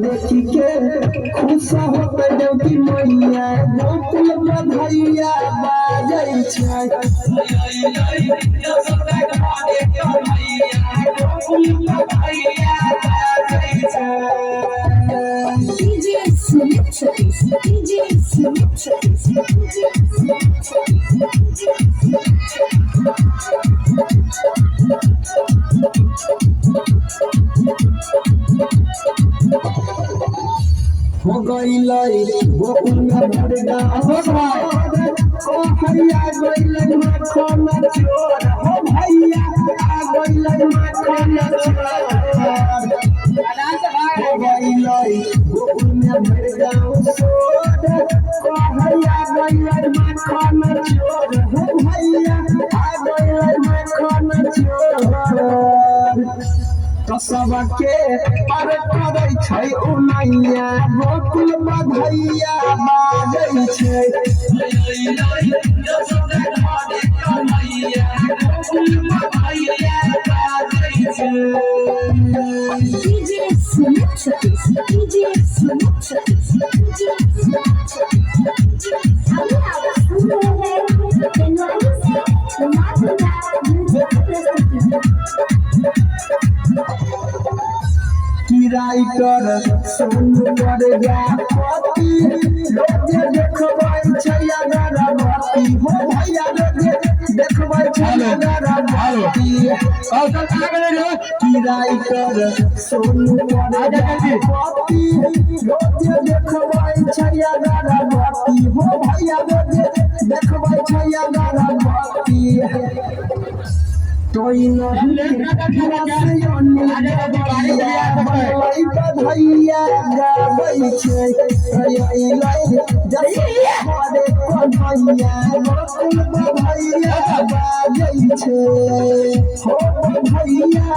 देखी के खुश होके देवकी मैया गोकुल बधैया बाजै छै। DJ Smith, DJ Smith, हो गइलै गोकुल में भर गाँव ओ भैया गइलै माखन चोर, हो भैया आ गइलै माखन चोर। हो गइलै गोकुल में भर गाँव सोर, ओ भैया गइलै माखन चोर, हो भैया आ गइलै माखन चोर। तो सबके पर करै छै ओ मैया गोकुल बधैया बाजै छै। DJ Smith, DJ Smith, की राइटर सोनू प्रजापति रोजे देखबै छै अगरबत्ती, हो भैया रोजे देखबै छै अगरबत्ती। की राइटर सोनू प्रजापति रोजे देखबै छै अगरबत्ती, हो भैया रोजे देखबै छै अगरबत्ती। कोई नहीं बधैया गाबै छै, गोकुल बधैया बाजै छै, हो बधैया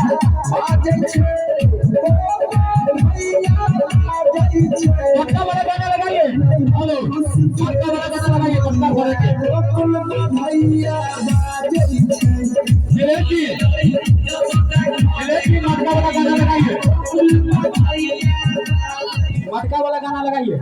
बाजै छै, बधैया बाजै छै। गोकुल बधैया बाजै छै। मटका वाला गाना लगाइए।